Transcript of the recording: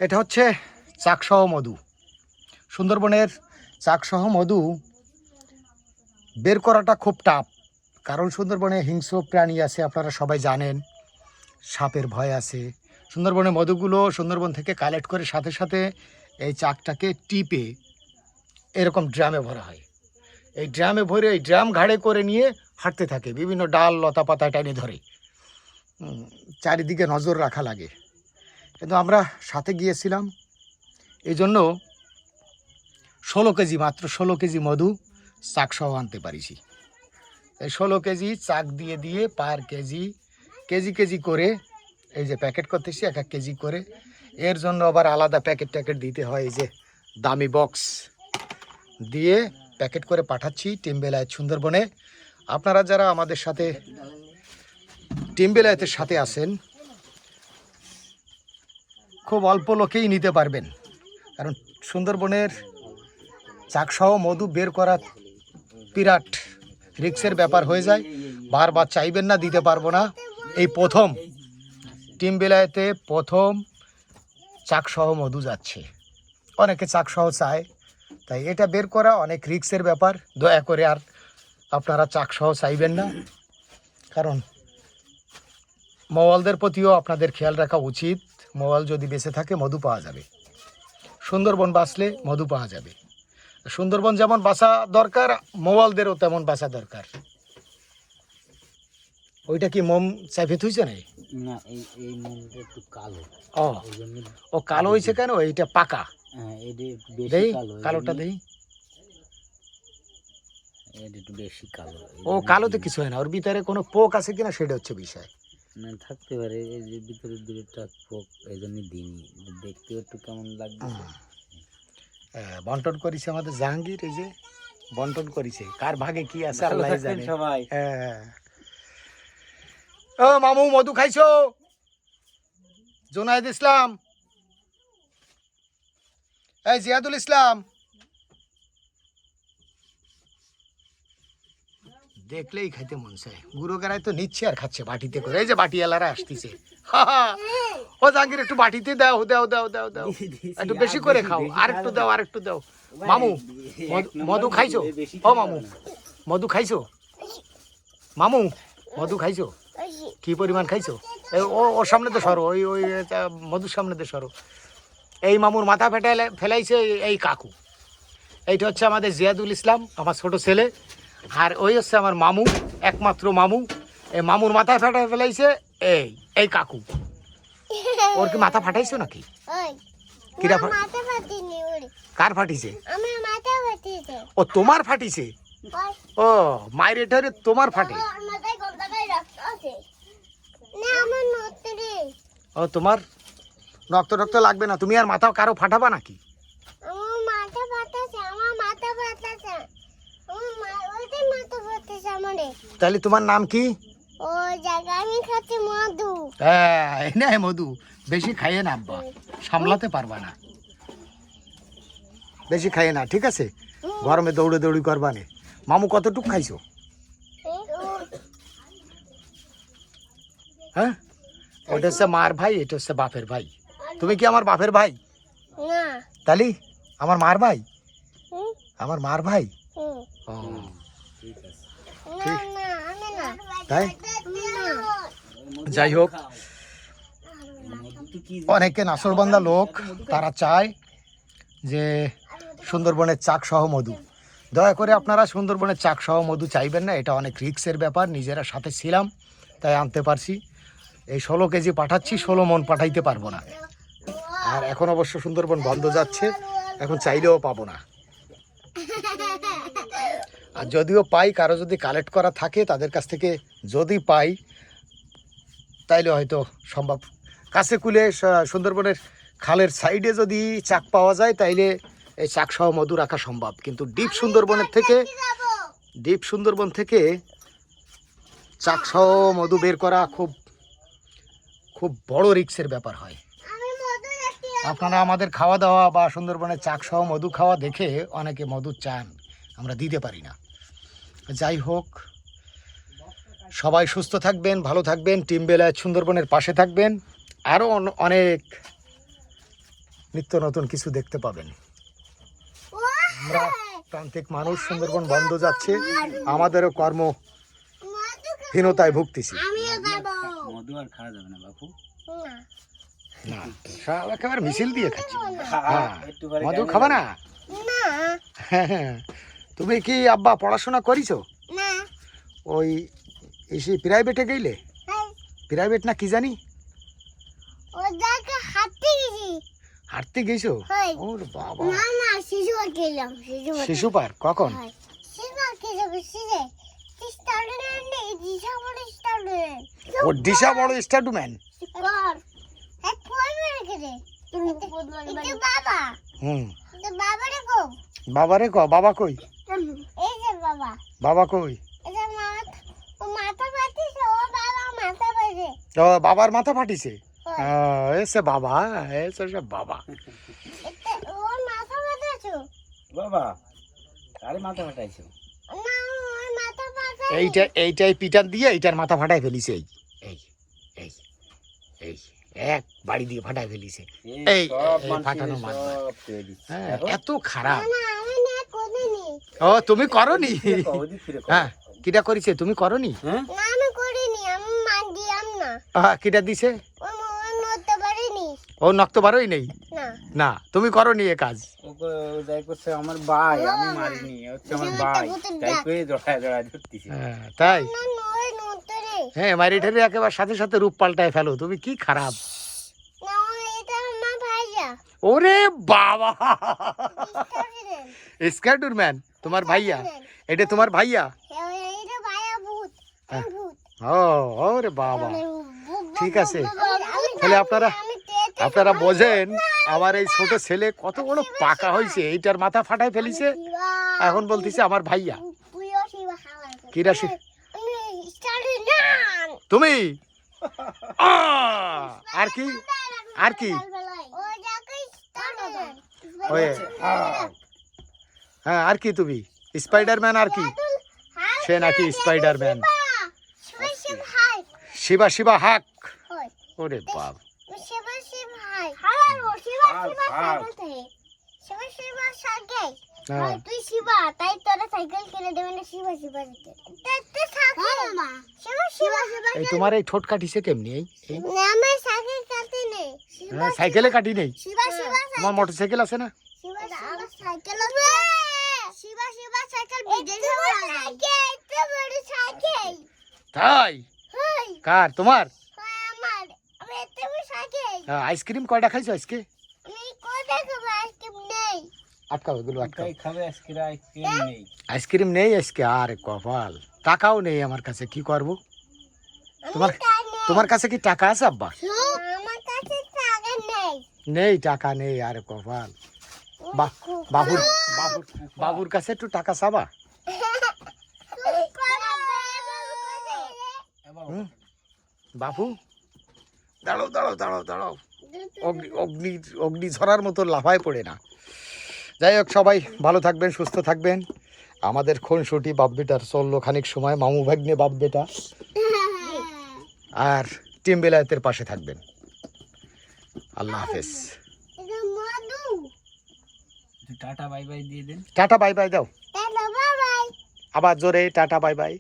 এটা হচ্ছে চাকসহ মধু। সুন্দরবনের চাকসহ মধু বের করাটা খুব টাফ, কারণ সুন্দরবনে হিংস্র প্রাণী আছে, আপনারা সবাই জানেন, সাপের ভয় আছে। সুন্দরবনে মধুগুলো সুন্দরবন থেকে কালেক্ট করে সাথে সাথে এই চাকটাকে টিপে এরকম ড্রামে ভরা হয়। এই ড্রামে ভরে এই ড্রাম ঘাড়ে করে নিয়ে হাঁটতে থাকে, বিভিন্ন ডাল লতা পাতা টেনে ধরে। চারিদিকে নজর রাখা লাগে। কিন্তু আমরা সাথে গিয়েছিলাম, এই জন্য 16 কেজি, মাত্র 16 কেজি মধু চাকসহ আনতে পারিছি। এই 16 কেজি চাক দিয়ে দিয়ে পার কেজি কেজি কেজি করে এই যে প্যাকেট করতেছি, এক এক কেজি করে। এর জন্য আবার আলাদা প্যাকেট ট্যাকেট দিতে হয়, এই যে দামি বক্স দিয়ে প্যাকেট করে পাঠাচ্ছি টিম বেলায়েত সুন্দরবনে। আপনারা যারা আমাদের সাথে টিম বেলায়েতের সাথে আছেন, খুব অল্প লোকেই নিতে পারবেন, কারণ সুন্দরবনের চাকসহ মধু বের করা বিরাট রিক্সের ব্যাপার হয়ে যায়। বারবার চাইবেন না, দিতে পারবো না। এই প্রথম টিম বেলায়েতে প্রথম চাকসহ মধু যাচ্ছে। অনেকে চাকসহ চায়, তাই এটা বের করা অনেক রিক্সের ব্যাপার। দয়া করে আর আপনারা চাকসহ চাইবেন না, কারণ মওয়ালদের প্রতিও আপনাদের খেয়াল রাখা উচিত। মওয়াল যদি বেঁচে থাকে মধু পাওয়া যাবে, সুন্দরবন বাঁচলে মধু পাওয়া যাবে। সুন্দরবন যেমন বাঁচা দরকার, মওয়ালদেরও তেমন বাঁচা দরকার। ওইটা কি মোম চাইফে থুইছে না? না, এই মোমটা একটু কালো। ও কালো হয়েছে কেন? এইটা পাকা। হ্যাঁ, এটা দেই বেশি কালো। কালোটা দেই। এটা একটু বেশি কালো। ও কালোতে কিছু হয় না, ওর ভিতরে কোনো পোক আছে কিনা সেটা হচ্ছে বিষয়। না, থাকতে পারে, এই যে ভিতরে দুটো পোক, এই জন্য দিইনি। দেখতে একটু কেমন লাগবে। বন্টন করেছে আমাদের জাহাঙ্গীর, এই যে বন্টন করেছে, কার ভাগে কি আছে আল্লাহ জানে। সবাই ও মামু, মধু খাইছো? জোনায়েদ ইসলাম, এই জিয়াদুল ইসলাম, দেখলেই খাইতে মন চায়। গুরু গারায় তো নিচ্ছে আর খাচ্ছে বাটিতে করে। এই যে বাটিওয়ালারা আসতেছে। ও জাহাঙ্গীর, একটু বাটিতে দাও দাও দাও দাও দাও, একটু বেশি করে খাও, আর একটু দাও, আর একটু দাও। মামু, মধু খাইছো? ও মামু, মধু খাইছো? মামু, মধু খাইছো? কি পরিমাণ খাইছো? ওর সামনে তো সরো, ওই ওই মধুর সামনে তো সরো। এই মামুর মাথা ফেলাইছে এই কাকু। এইটা হচ্ছে আমাদের জিয়াদুল ইসলাম, আমার ছোট ছেলে। আর ওই হচ্ছে আমার মামু, একমাত্র মামু। এই মামুর মাথা ফেলাইছে এই এই কাকু। ওর কি মাথা ফাটাইছো নাকি? কার ফাটিছে? ও তোমার ফাটিছে? ও মায়ের এটারে তোমার ফাটে? ও তোমার রক্ত রক্ত লাগবে না, তুমি আর মাথা কারো ফাটাবা নাকি? তাহলে তোমার নাম কি? হ্যাঁ, মধু বেশি খাইয়ে না আব্বা, সামলাতে পারবা না, বেশি খাইয়ে না, ঠিক আছে? গরমে দৌড়ে দৌড়ি করবা না। মামু কতটুক খাইছো? হ্যাঁ, ওটা হচ্ছে মার ভাই, এটা হচ্ছে বাপের ভাই। তুমি কি আমার বাপের ভাই? তাহলে আমার মার ভাই? আমার মার ভাই? ও তাই যাই হোক, অনেকে নাসরবান্ধা লোক, তারা চায় যে সুন্দরবনের চাকসহ মধু। দয়া করে আপনারা সুন্দরবনের চাকসহ মধু চাইবেন না, এটা অনেক রিক্সের ব্যাপার। নিজেরা সাথে ছিলাম তাই আনতে পারছি। এই 16 কেজি পাঠাচ্ছি, 16 মন পাঠাইতে পারবো না। আর এখন অবশ্য সুন্দরবন বন্ধ যাচ্ছে, এখন চাইলেও পাবো না। আর যদিও পাই, কারো যদি কালেক্ট করা থাকে তাদের কাছ থেকে যদি পাই, তাইলে হয়তো সম্ভব। কাছে কুলে সুন্দরবনের খালের সাইডে যদি চাক পাওয়া যায়, তাইলে এই চাকসহ মধু রাখা সম্ভব। কিন্তু ডিপ সুন্দরবন থেকে চাকসহ মধু বের করা খুব খুব বড় রিক্সের ব্যাপার হয়। আপনারা আমাদের খাওয়া দাওয়া বা সুন্দরবনের চাকসহ মধু খাওয়া দেখে অনেকে মধু চান, আমরা দিতে পারি না। যাই হোক, সবাই সুস্থ থাকবেন, ভালো থাকবেন, টিম বেলায়েত সুন্দরবনের পাশে থাকবেন। আরও অনেক নিত্য নতুন কিছু দেখতে পাবেন। আমরা প্রান্তিক মানুষ, সুন্দরবন বন্ধ যাচ্ছে, আমাদেরও কর্মহীনতায় ভুগতেছি। মধু আর খাওয়া যাবে না বাপু। না, সব একেবারে মিছিল দিয়ে খাচ্ছি। হ্যাঁ, একটু পরে মধু খাইলে খাবে না? না তুমি কি আব্বা পড়াশোনা করিছো? না ওই এসে প্রাইভেটে গেলে? প্রাইভেট না কি জানি, ওদেরকে হাঁটতে গেছি। হাঁটতে গেছো? হয়। ওর বাবা, না না শিশু গেলাম শিশু পার্ক কখন? শিশু পার্কে যাবে শিশে স্টার্টেড দিশা বড় স্টার্টেড ও দিশা বড় স্টাডুম্যান। কর এক ফোন রেখে দে এটা বাবা হুম, এটা বাবারে কো বাবারে ক, বাবা কই? এই যে বাবা বাবা কই? এটা মাথা ও মাথা পাতিছে ও বাবা মাথা পাতিছে ও বাবার মাথা ফাটিছে। এসে বাবা, এসে সব বাবা। এটা ও মাথা পাতিছে বাবা আরে মাথা ফাটাইছো। না ও মাথা পাতিছে এইটাই পিটান দিয়ে এইটার মাথা ফাটাই ফেলিছে। এই এই এই এই এক বাড়ি দিয়ে ফাটাই ফেলিছে। এই সব এই মানুষের ফাটানো মারবে। সব পেয়ে দিচ্ছে। হ্যাঁ, দেখো, এত খারাপ। না আমি না কোদিনি ও তুমি করনি? ফিরে কও, ওদিক ফিরে কও। হ্যাঁ, কিটা করিছে তুমি করনি? হ্যাঁ? না আমি করিনি আমি মান দিলাম না কিটা দিছে? ও নড়তে পারিনি ও নক্ত বারোই নেই। না না, তুমি করনি এ কাজ। ও যাই করছে আমার ভাই, আমি মারিনি, হচ্ছে আমার ভাই। তাই করে জড়ায় জড়ায় ধরতেছি। হ্যাঁ, তাই? না নয় নড়তে রে হ্যাঁ, মারি ঠারি একেবারে সাথে সাথে রূপ পাল্টায় ফেলো। তুমি কি খারাপ। না এটা আমার ভাইয়া ওরে বাবা, স্টার্টেড স্কার্টুরম্যান তোমার ভাইয়া? এটা তোমার ভাইয়া? এটা ভাইয়া ভূত হ্যাঁ। ভূত ও ওরে বাবা, ঠিক আছে। আমি তাহলে আপনারা আমি টেটে আপনারা বোঝেন আমার এই ছোট ছেলে কত বড় পাকা হয়েছে। এইটার মাথা ফাটাই ফেলিছে, এখন বলতেছে আমার ভাইয়া। পুয়ো শিবা খাওয়া কি রাশি? আমি স্টার্টেড না তুমি আর কি আর কি? ও যাকে স্টার্টেড ওই হ্যাঁ, আর কি তুমি? স্পাইডারম্যান আর কি? সে নাকি স্পাইডারম্যান। শিবা শিব হাই শিবা শিবা হাক। হয় ওরে বাপ, শিবা শিব হাই হ্যালো শিবা হাল, শিবা হাল। সাইকেল থেকে শিবা শিবা সাইকেল হ্যাঁ। তুই শিবা তাই তোরা সাইকেল কিনে দেবে না শিবা শিবা সাইকেল সাইকেল মা শিবা শিবা শিবা এই তোমার এই ঠোঁট কাটিছে কেমনি? এই এই নামে সাইকেল কাটতে নেই হ্যাঁ, সাইকেলে কাটি নেই। শিবা শিবা তোমার মোটরসাইকেল আছে না? শিবা শিবা সাইকেল আছে শিবা শিবা সাইকেল বিদেশে বলা এত বড় সাইকেল তাই? হাই কার? তোমার? আমার আমি এত বড় সাইকেল আইসক্রিম কয়টা খাইছো আজকে? আমি কোথায় খাবো আইসক্রিম নেই আটকাও, এগুলো আটকাও। তাই খাবে আজকে আইসক্রিম নেই। আইসক্রিম নেই আজকে? আরে কপাল, টাকাও নেই আমার কাছে, কি করব? তোমার- তোমার কাছে কি টাকা আছে আব্বা? আমার কাছে টাকা নেই নেই, টাকা নেই, আরে কপাল। বাবুর বাবুর বাবুর কাছে একটু টাকা চাবা? হুম? বাবু দাঁড়াও দাঁড়াও দাঁড়াও দাঁড়াও, অগ্নি অগ্নি ঝরার মতো লাফায় পড়ে না। যাই হোক, সবাই ভালো থাকবেন, সুস্থ থাকবেন। আমাদের খুনসুটি বাপ বেটার চললো খানিক সময়, মামু ভাগ্নে বাপ বেটা, আর টিম বেলায়েতের পাশে থাকবেন। আল্লাহ হাফেজ। এটা মধু টাটা বাই বাই দিয়ে দেন। টাটা বাই বাই দাও, টাটা বাই বাই আবার জোরে টাটা বাই বাই।